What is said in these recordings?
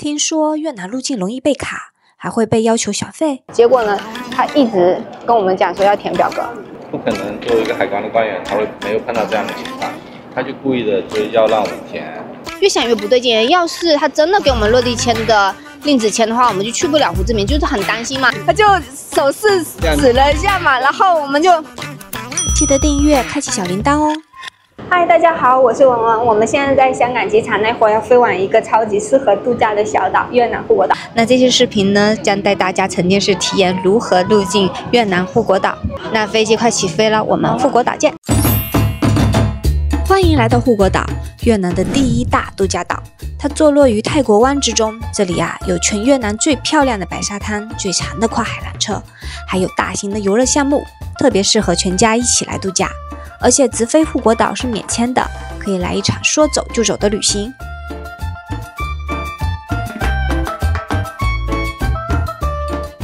听说越南入境容易被卡，还会被要求小费。结果呢，他一直跟我们讲说要填表格。不可能作为一个海关的官员，他会没有碰到这样的情况，他就故意的就是要让我们填。越想越不对劲，要是他真的给我们落地签的令旨签的话，我们就去不了胡志明，就是很担心嘛。他就手势指了一下嘛，然后我们就记得订阅，开启小铃铛哦。嗨，大家好，我是文文。我们现在在香港机场，那会儿要飞往一个超级适合度假的小岛——越南护国岛。那这期视频呢，将带大家沉浸式体验如何入境越南护国岛。那飞机快起飞了，我们护国岛见！欢迎来到护国岛，越南的第一大度假岛。它坐落于泰国湾之中，这里有全越南最漂亮的白沙滩、最长的跨海缆车，还有大型的游乐项目，特别适合全家一起来度假。而且直飞护国岛是免签的，可以来一场说走就走的旅行。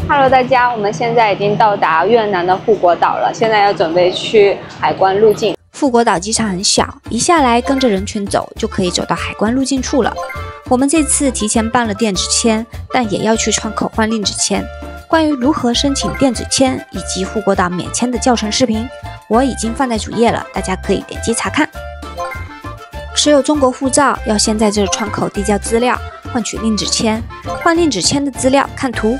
Hello， 大家，我们现在已经到达越南的护国岛了，现在要准备去海关入境。护国岛机场很小，一下来跟着人群走就可以走到海关入境处了。我们这次提前办了电子签，但也要去窗口换令旨签。关于如何申请电子签以及护国岛免签的教程视频，我已经放在主页了，大家可以点击查看。持有中国护照要先在这个窗口递交资料，换取令旨签。换令旨签的资料看图。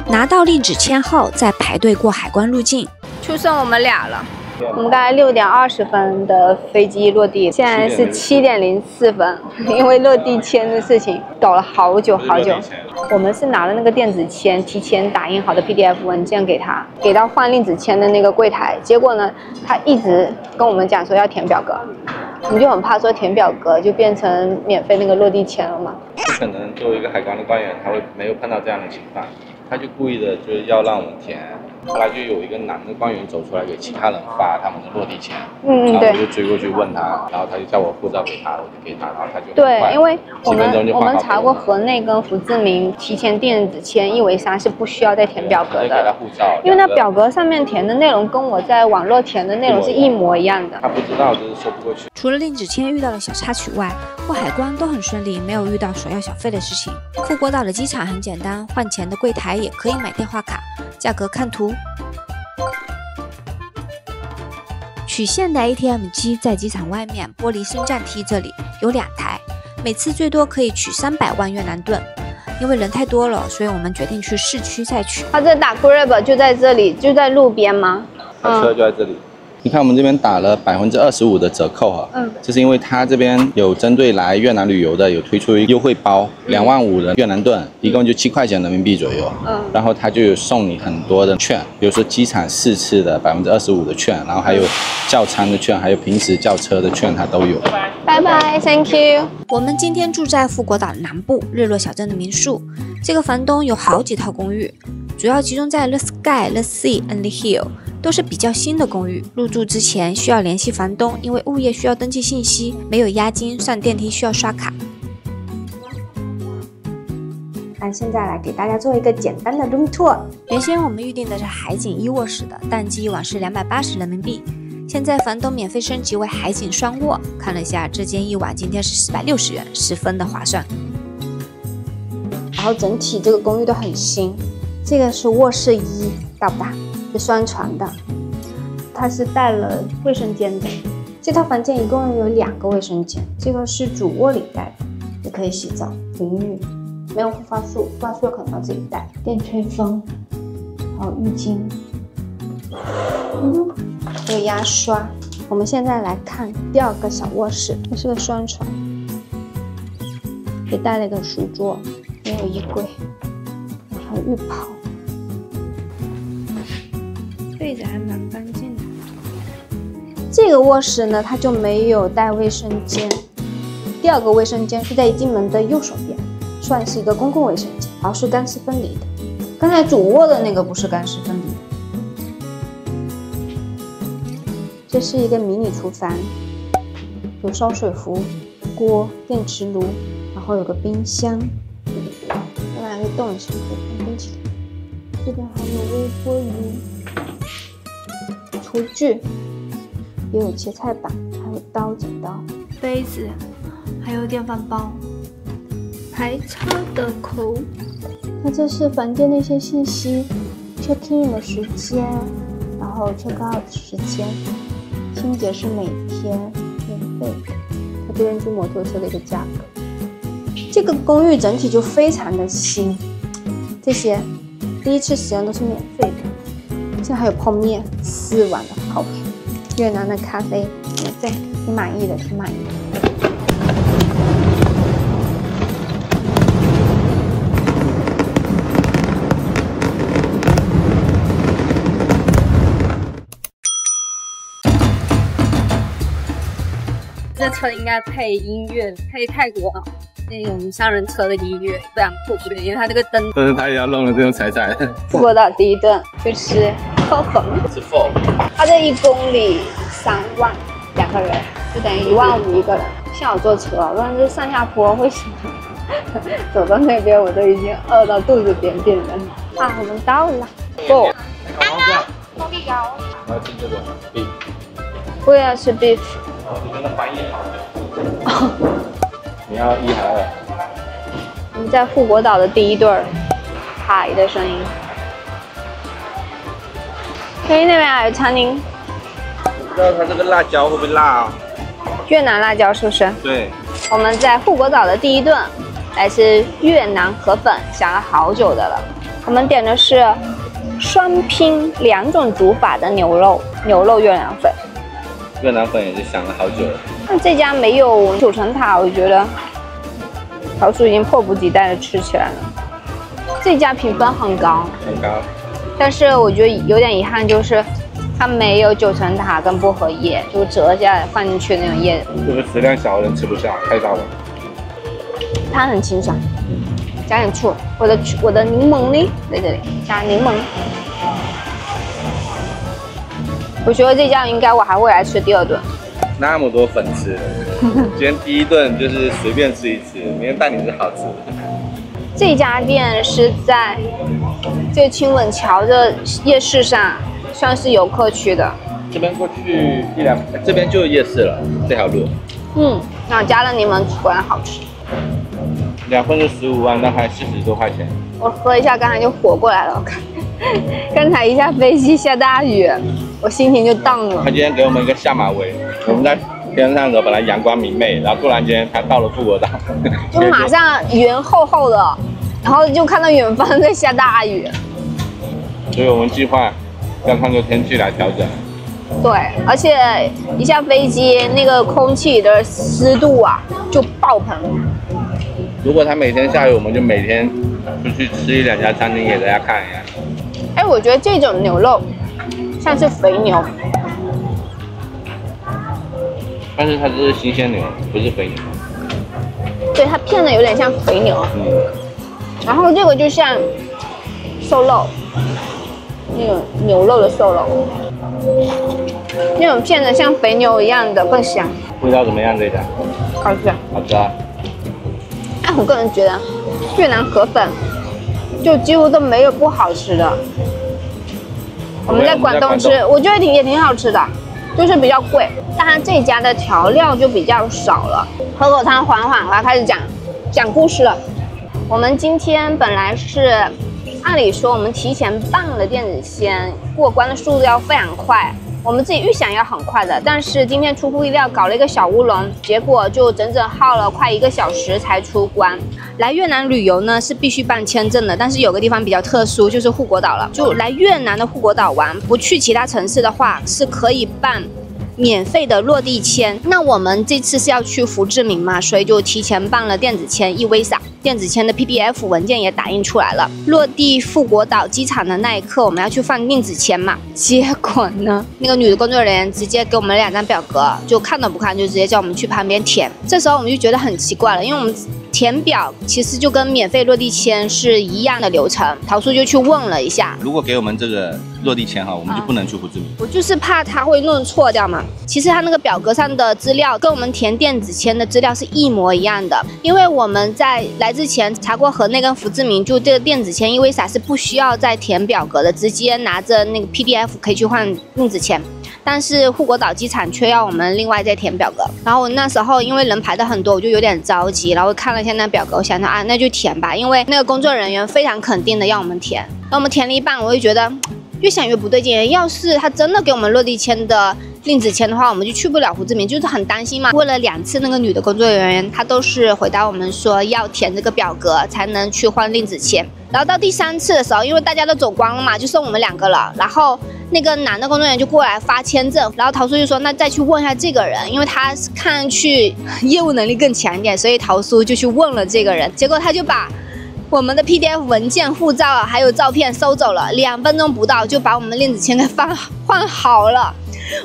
拿到令旨签后，再排队过海关入境。就剩我们俩了。我们大概6点20分的飞机落地，现在是7点04分，因为落地签的事情搞了好久好久。我们是拿了那个电子签，提前打印好的 PDF 文件给他，给到换令旨签的那个柜台。结果呢，他一直跟我们讲说要填表格，我们就很怕说填表格就变成免费那个落地签了嘛。不可能作为一个海关的官员，他会没有碰到这样的情况，他就故意的就是要让我们填。后来就有一个男的官员走出来给其他人发他们的落地签，然后我就追过去问他，然后他就叫我护照给他，我就给他，然后他就对，因为我们查过河内跟胡志明提前电子签1为3是不需要再填表格的，护照，因为那表格上面填的内容跟我在网络填的内容是一模一样的。他不知道，就是说不过去。除了令旨签遇到了小插曲外，过海关都很顺利，没有遇到索要小费的事情。护国岛的机场很简单，换钱的柜台也可以买电话卡，价格看图。取现的 ATM 机在机场外面玻璃升降梯这里有2台，每次最多可以取300万越南盾。因为人太多了，所以我们决定去市区再取。他这打 Grab 就在这里，就在路边吗？车就在这里。你看我们这边打了25%的折扣哈，就是因为他这边有针对来越南旅游的有推出一个优惠包，25000的越南盾，一共就7块钱人民币左右。然后他就有送你很多的券，比如说机场试吃的25%的券，然后还有叫餐的券，还有平时叫车的券，它都有。拜拜 ，Thank you。我们今天住在护国岛南部日落小镇的民宿，这个房东有好几套公寓，主要集中在 The Sky、The Sea and the Hill。都是比较新的公寓，入住之前需要联系房东，因为物业需要登记信息，没有押金，上电梯需要刷卡。那现在来给大家做一个简单的 room tour。原先我们预定的是海景1卧室的，淡季一晚是280人民币，现在房东免费升级为海景双卧，看了一下这间一晚今天是460元，十分的划算。然后整体这个公寓都很新，这个是卧室1，大不大？是双床的，它是带了卫生间的。这套房间一共有2个卫生间，这个是主卧里带的，也可以洗澡、淋浴，没有护发素，护发素可能要自己带。电吹风，还有浴巾，还有牙刷。我们现在来看第2个小卧室，这是个双床，也带了一个书桌，也有衣柜，还有浴袍。被子还蛮干净的。这个卧室呢，它就没有带卫生间。第2个卫生间是在一进门的右手边，算是一个公共卫生间，然后是干湿分离的。刚才主卧的那个不是干湿分离的。这是一个迷你厨房，有烧水壶、锅、电磁炉，然后有个冰箱，这边还可以动一下，可以放冰淇淋。这边还有微波炉。厨具，也有切菜板，还有刀杯子，还有电饭煲，排插的口。那这是房间的一些信息 ：check in 的时间，然后 check out 的时间，清洁是每天免费。它这边租摩托车的一个价格。这个公寓整体就非常的新，这些第一次使用都是免费的。现在还有泡面，4碗的泡面，越南的咖啡免费，挺满意的，挺满意的。这车应该配音乐，配泰国那种三人车的音乐，非常酷炫，因为它这个灯。但是他也要弄了这种彩彩。富国岛第一顿去吃河粉，吃饭。它这1公里3万2个人，就等于15000一个人。像我坐车，不然这上下坡会死。走到那边我都已经饿到肚子扁扁了。啊，我们到了。Go。我要吃这个 beef。我也要吃 beef。你跟他翻译好。你要1还是2？我们在富国岛的第一对海的声音。那边还有餐厅。不知道它这个辣椒会不会辣啊？越南辣椒是不是？对。我们在富国岛的第一顿来吃越南河粉，想了好久的了。我们点的是双拼2种煮法的牛肉越南粉。越南粉也是想了好久了。那这家没有9层塔，我觉得桃叔已经迫不及待的吃起来了。这家评分很高，很高。但是我觉得有点遗憾，就是它没有9层塔跟薄荷叶，就折下来放进去的那种叶子。这个食量小的人吃不下，太大了。它很清爽，加点醋。我的柠檬呢，在这里加柠檬。我觉得这家应该我还会来吃第2顿。那么多粉吃，今天第一顿就是随便吃一吃，明天带你是好吃的。这家店是在这个亲吻桥的夜市上，算是游客区的。这边过去这边就夜市了，这条路。然后加了柠檬，果然好吃。2份是15万，那还40多块钱。我喝一下，刚才就活过来了。我看，刚才一下飞机下大雨，我心情就荡了。他今天给我们一个下马威，我们在天上的时候本来阳光明媚，然后突然间他到了富国岛，就马上云厚厚的，然后就看到远方在下大雨。所以我们计划要看着天气来调整。对，而且一下飞机那个空气的湿度啊就爆棚。如果他每天下雨，我们就每天出去吃1、2家餐厅给大家看一下。哎，我觉得这种牛肉像是肥牛，但是它这是新鲜牛，不是肥牛。对，它片的有点像肥牛。然后这个就像瘦肉，那种牛肉的瘦肉，那种片的像肥牛一样的更香。味道怎么样？这家？好吃。好吃啊。但我个人觉得越南河粉就几乎都没有不好吃的。我们在广东吃，我觉得也挺好吃的，就是比较贵。但它这家的调料就比较少了。河口汤缓缓了，开始讲故事了。我们今天本来是，按理说我们提前办了电子签，过关的速度要非常快。我们自己预想要很快的，但是今天出乎意料搞了一个小乌龙，结果就整整耗了快1个小时才出关。来越南旅游呢是必须办签证的，但是有个地方比较特殊，就是富国岛了。就来越南的富国岛玩，不去其他城市的话，是可以办免费的落地签。那我们这次是要去胡志明嘛，所以就提前办了电子签e-Visa，电子签的 PDF 文件也打印出来了。落地富国岛机场的那一刻，我们要去放电子签嘛。结果呢，那个女的工作人员直接给我们2张表格，就看都不看，就直接叫我们去旁边填。这时候我们就觉得很奇怪了，因为我们填表其实就跟免费落地签是一样的流程。桃叔就去问了一下，如果给我们这个落地签哈，我们就不能去胡志明。我就是怕他会弄错掉嘛。其实他那个表格上的资料跟我们填电子签的资料是一模一样的，因为我们在来之前查过河内跟胡志明，就这个电子签e-Visa是不需要再填表格的，直接拿着那个 PDF 可以去换电子签。但是护国岛机场却要我们另外再填表格。然后我那时候因为人排的很多，我就有点着急，然后看了一下那表格，我想着啊，那就填吧，因为那个工作人员非常肯定的要我们填。然后我们填了一半，我就觉得越想越不对劲，要是他真的给我们落地签的令子签的话，我们就去不了胡志明，就是很担心嘛。问了2次那个女的工作人员，她都是回答我们说要填这个表格才能去换令子签。然后到第3次的时候，因为大家都走光了嘛，就剩我们2个了。然后那个男的工作人员就过来发签证，然后陶叔就说那再去问一下这个人，因为他看上去业务能力更强一点，所以陶叔就去问了这个人。结果他就把我们的 PDF 文件、护照还有照片收走了，2分钟不到就把我们的令子签给换好了。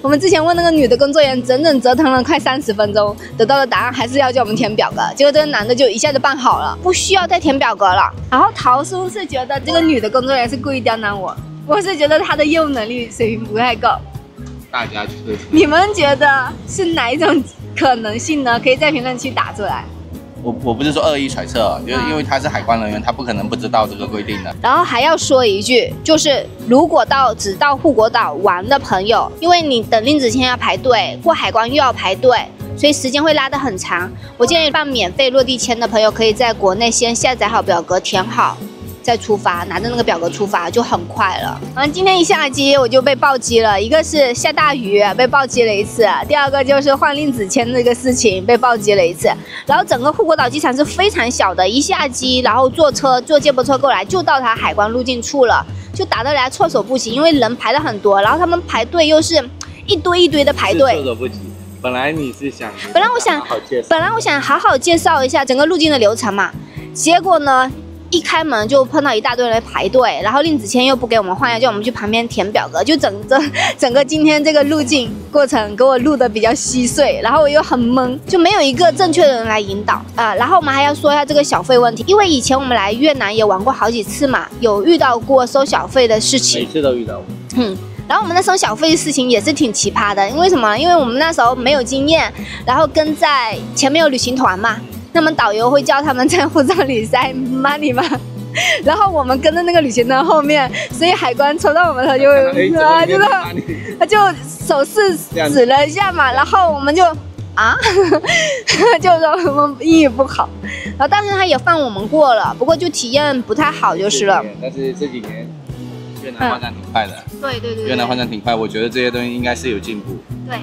我们之前问那个女的工作人员，整整折腾了快30分钟，得到的答案还是要叫我们填表格。结果这个男的就一下就办好了，不需要再填表格了。然后陶叔是觉得这个女的工作人员是故意刁难我，我是觉得她的业务能力水平不太够。大家觉得？你们觉得是哪一种可能性呢？可以在评论区打出来。我不是说恶意揣测，就是因为他是海关人员，他不可能不知道这个规定的。然后还要说一句，就是如果只到护国岛玩的朋友，因为你等令子签要排队，过海关又要排队，所以时间会拉得很长。我建议办免费落地签的朋友，可以在国内先下载好表格，填好。再出发，拿着那个表格出发就很快了。今天一下机我就被暴击了，一个是下大雨被暴击了1次，第2个就是换令子签这个事情被暴击了1次。然后整个护国岛机场是非常小的，一下机然后坐接驳车过来就到它海关入境处了，就打得来措手不及，因为人排了很多，然后他们排队又是一堆的排队，措手不及。本来我想好好介绍一下整个入境的流程嘛，结果呢？一开门就碰到一大堆人排队，然后令子签又不给我们换，要叫我们去旁边填表格，就整个今天这个入境过程给我录的比较稀碎，然后我又很懵，就没有一个正确的人来引导然后我们还要说一下这个小费问题，因为以前我们来越南也玩过好几次嘛，有遇到过收小费的事情，每次都遇到过。然后我们那收小费的事情也是挺奇葩的，因为什么？因为我们那时候没有经验，然后跟在前面有旅行团嘛。那么导游会教他们在护照里塞 money 嘛，然后我们跟着那个旅行团后面，所以海关抽到我们他就他就手势指了一下嘛，然后我们就就说我们英语不好，然后但是他也放我们过了，不过就体验不太好就是了。但是这几年越南发展挺快的，对，越南发展挺快，我觉得这些东西应该是有进步。对，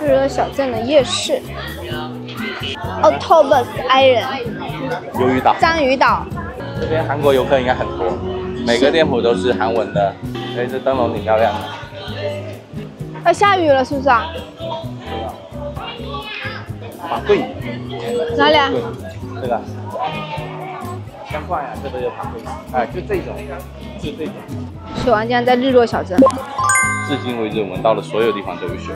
日惹小镇的夜市。Octopus Island， 鱿鱼岛，章鱼岛。这边韩国游客应该很多，每个店铺都是韩文的，所以这灯笼挺漂亮的。要下雨了是不是啊？法棍。哪里啊？这个。香罐呀，这个有法棍，就这种。水王江在日落小镇。至今为止，我们到了所有地方都有雪。